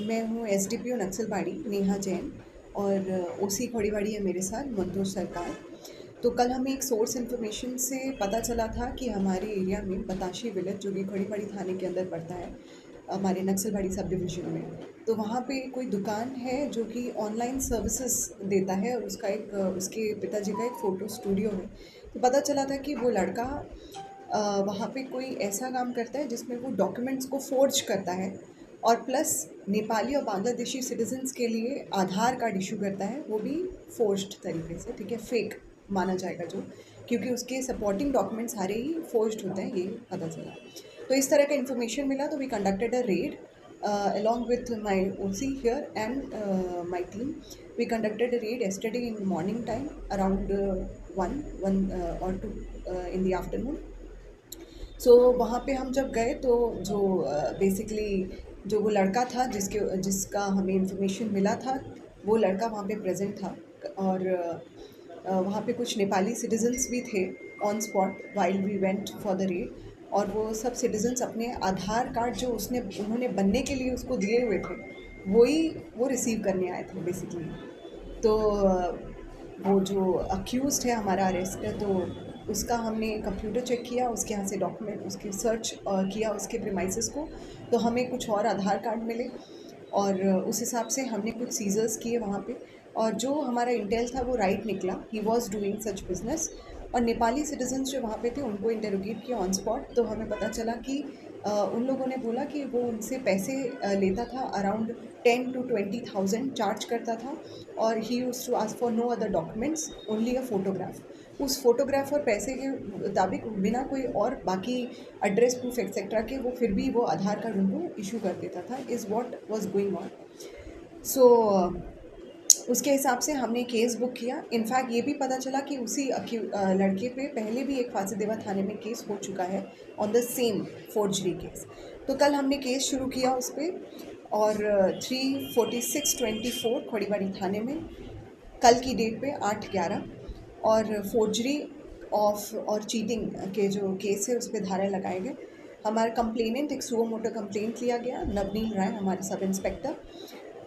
मैं हूँ एसडीपीओ नक्सलबाड़ी नेहा जैन और ओसी खड़ीबाड़ी है मेरे साथ मंतोष सरकार। तो कल हमें एक सोर्स इन्फॉर्मेशन से पता चला था कि हमारे एरिया में बताशी विलेज जो कि खड़ीबाड़ी थाने के अंदर पड़ता है हमारे नक्सलबाड़ी सब डिवीज़न में, तो वहाँ पे कोई दुकान है जो कि ऑनलाइन सर्विसेज देता है और उसका एक उसके पिताजी का एक फ़ोटो स्टूडियो है। तो पता चला था कि वो लड़का वहाँ पे कोई ऐसा काम करता है जिसमें वो डॉक्यूमेंट्स को फ़ोर्ज करता है और प्लस नेपाली और बांग्लादेशी सिटीजन्स के लिए आधार कार्ड इशू करता है, वो भी फ़ोर्ज्ड तरीके से, ठीक है, फेक माना जाएगा जो, क्योंकि उसके सपोर्टिंग डॉक्यूमेंट्स सारे ही फ़ोर्ज्ड होते हैं, ये पता चला। तो इस तरह का इन्फॉर्मेशन मिला तो we conducted a raid along with my OC here and my team. We conducted a raid yesterday in morning time around 1 or 2 in the afternoon. सो वहाँ पे हम जब गए तो जो बेसिकली जो वो लड़का था जिसका हमें इंफॉर्मेशन मिला था, वो लड़का वहाँ पे प्रेजेंट था और वहाँ पे कुछ नेपाली सिटीजन्स भी थे on spot while we went for the raid. और वो सब सिटीजन्स अपने आधार कार्ड जो उन्होंने बनने के लिए उसको दिए हुए थे, वो रिसीव करने आए थे बेसिकली। तो वो जो अक्यूज़्ड है हमारा अरेस्ट है, तो उसका हमने कंप्यूटर चेक किया, उसके यहाँ से डॉक्यूमेंट उसकी सर्च किया उसके प्रीमाइसेस को, तो हमें कुछ और आधार कार्ड मिले और उस हिसाब से हमने कुछ सीजर्स किए वहाँ पे। और जो हमारा इंटेल था वो राइट निकला, he was doing such business. और नेपाली सिटीजन्स जो वहाँ पे थे उनको इंटेरोगेट किया ऑन स्पॉट, तो हमें पता चला कि उन लोगों ने बोला कि वो उनसे पैसे लेता था, अराउंड 10 to 20,000 चार्ज करता था और he used to ask for no other documents, only a photograph. उस फोटोग्राफ और पैसे के मुताबिक बिना कोई और बाकी एड्रेस प्रूफ एक्सेट्रा के वो फिर भी वो आधार कार्ड उनको इशू कर देता था, is what was going on. So उसके हिसाब से हमने केस बुक किया। इनफैक्ट ये भी पता चला कि उसी लड़के पे पहले भी एक फांसीदेवा थाने में केस हो चुका है on the same forgery case. तो कल हमने केस शुरू किया उस पर और 346/24 खड़ीबाड़ी थाने में कल की डेट पे 8/11 और फोर्जरी ऑफ और चीटिंग के जो केस है उस पर धारा लगाए गए। हमारा कंप्लेनेंट एक सुओ मोटो कंप्लेंट लिया गया, नवनील राय हमारे सब इंस्पेक्टर,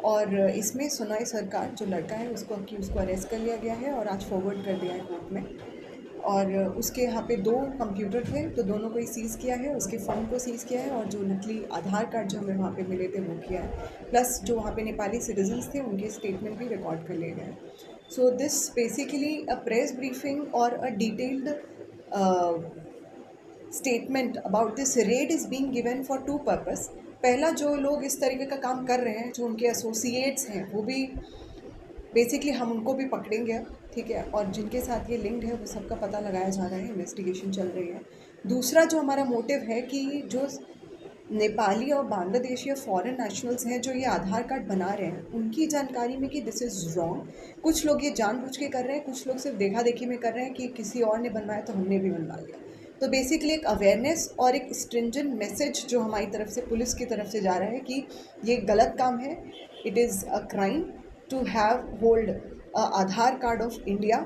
और इसमें सुनाई सरकार जो लड़का है उसको अरेस्ट कर लिया गया है और आज फॉरवर्ड कर दिया है कोर्ट में। और उसके यहाँ पे 2 कंप्यूटर थे तो दोनों को ही सीज़ किया है, उसके फ़ोन को सीज़ किया है और जो नकली आधार कार्ड जो हमें वहाँ पे मिले थे वो किया है, प्लस जो वहाँ पे नेपाली सिटीजन्स थे उनके स्टेटमेंट भी रिकॉर्ड कर लिए गए। So this basically a press briefing और a detailed statement about this raid is being given for 2 purpose. पहला, जो लोग इस तरीके का काम कर रहे हैं जो उनके एसोसिएट्स हैं वो भी बेसिकली हम उनको भी पकड़ेंगे, ठीक है, और जिनके साथ ये लिंक्ड है वो सबका पता लगाया जा रहा है, इन्वेस्टिगेशन चल रही है। दूसरा जो हमारा मोटिव है कि जो नेपाली और बांग्लादेशी और फॉरेन नेशनल्स हैं जो ये आधार कार्ड बना रहे हैं उनकी जानकारी में कि दिस इज़ रॉन्ग। कुछ लोग ये जानबूझ के कर रहे हैं, कुछ लोग सिर्फ देखा देखी में कर रहे हैं कि किसी और ने बनवाया तो हमने भी बनवा लिया। तो बेसिकली एक अवेयरनेस और एक स्ट्रिंजेंट मैसेज जो हमारी तरफ से पुलिस की तरफ से जा रहा है कि ये गलत काम है, it is a crime to have hold a Aadhaar card of India,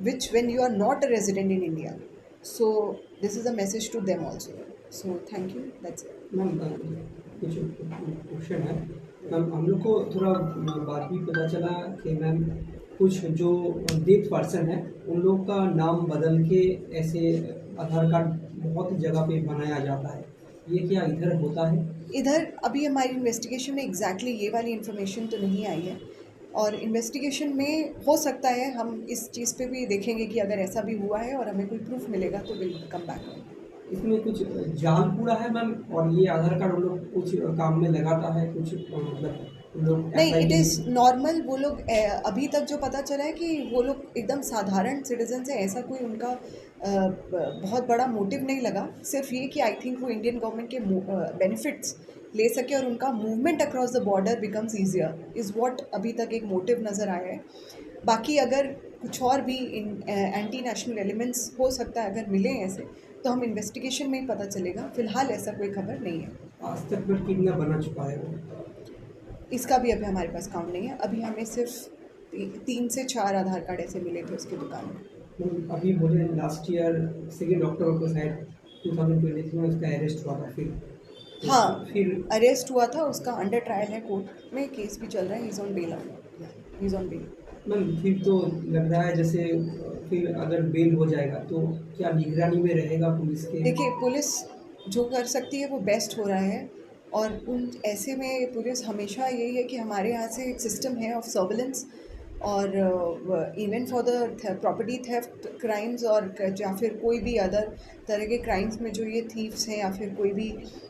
which when you are not a resident in India. So this is a message to them also. So thank you. That's it. Ma'am कुछ question है ma'am. हम लोग को थोड़ा बात भी पता चला कि मैम कुछ जो डेथ पर्सन है उन लोग का नाम बदल के ऐसे आधार कार्ड बहुत जगह पे बनाया जाता है, ये क्या इधर होता है? इधर अभी हमारी इन्वेस्टिगेशन में एग्जैक्टली ये वाली इन्फॉर्मेशन तो नहीं आई है और इन्वेस्टिगेशन में हो सकता है हम इस चीज़ पे भी देखेंगे कि अगर ऐसा भी हुआ है और हमें कोई प्रूफ मिलेगा तो विल कम बैक। इसमें कुछ जाल पूरा है मैम, और ये आधार कार्ड उन लोग कुछ काम में लगाता है, कुछ मतलब उन लोग नहीं, इट एसआईडी इज़ नॉर्मल। वो लोग अभी तक जो पता चला है कि वो लोग एकदम साधारण सिटीजन है, ऐसा कोई उनका बहुत बड़ा मोटिव नहीं लगा। सिर्फ ये कि आई थिंक वो इंडियन गवर्नमेंट के बेनिफिट्स ले सके और उनका movement across the border becomes easier, is what अभी तक एक मोटिव नज़र आया है। बाकी अगर कुछ और भी एंटी नेशनल एलिमेंट्स हो सकता है अगर मिले ऐसे, तो हम इन्वेस्टिगेशन में ही पता चलेगा। फ़िलहाल ऐसा कोई खबर नहीं है। आज तक में कितना बना चुका है वो? इसका भी अभी हमारे पास काउंट नहीं है। अभी हमें सिर्फ 3 से 4 आधार कार्ड ऐसे मिले थे उसकी दुकान में। अभी बोले लास्ट ईयर 2 अक्टूबर को शायद 2023 में उसका अरेस्ट हुआ था फिर। तो हाँ, फिर अरेस्ट हुआ था, उसका अंडर ट्रायल है कोर्ट में, केस भी चल रहा है, he is on bail, he is on bail. Ma'am फिर तो लग रहा है जैसे फिर अगर बेल हो जाएगा तो क्या निगरानी में रहेगा पुलिस के? देखिए, पुलिस जो कर सकती है वो बेस्ट हो रहा है, और उन ऐसे में पुलिस हमेशा यही है कि हमारे यहाँ से एक सिस्टम है ऑफ सर्विलेंस, और even for the property theft crimes, और या फिर कोई भी अदर तरह के क्राइम्स में जो ये थीव्स हैं या फिर कोई भी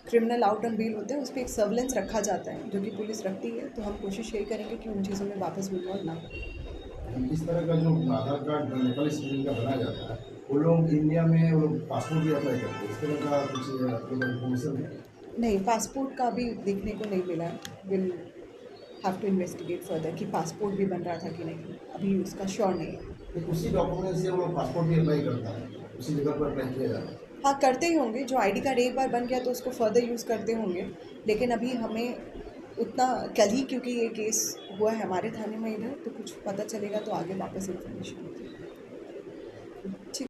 क्रिमिनल आउट ऑन बेल होते हैं, उस पर एक सर्विलेंस रखा जाता है जो कि पुलिस रखती है। तो हम कोशिश यही करेंगे कि उन चीज़ों में वापस इन्वॉल्व ना हो। इस तरह का जो आधार कार्ड नेपाली सिटीजन का बनाया जाता है, वो लोग इंडिया में वो लोग पासपोर्ट भी अप्लाई करते हैं, इस तरह का कुछ आपके पास इन्फॉर्मेशन है? नहीं, पासपोर्ट का भी देखने को नहीं मिला है। Will have to investigate further कि पासपोर्ट भी बन रहा था कि नहीं, अभी उसका श्योर नहीं है। तो उसी डॉक्यूमेंट से वो लोग पासपोर्ट भी अप्लाई करता है, उसी जगह पर अप्लाई किया जाता है। हाँ, करते ही होंगे, जो आईडी कार्ड एक बार बन गया तो उसको फर्दर यूज़ करते होंगे, लेकिन अभी हमें उतना कल ही, क्योंकि ये केस हुआ है हमारे थाने में इधर, तो कुछ पता चलेगा तो आगे वापस इन्फॉर्मेशन होगी। ठीक।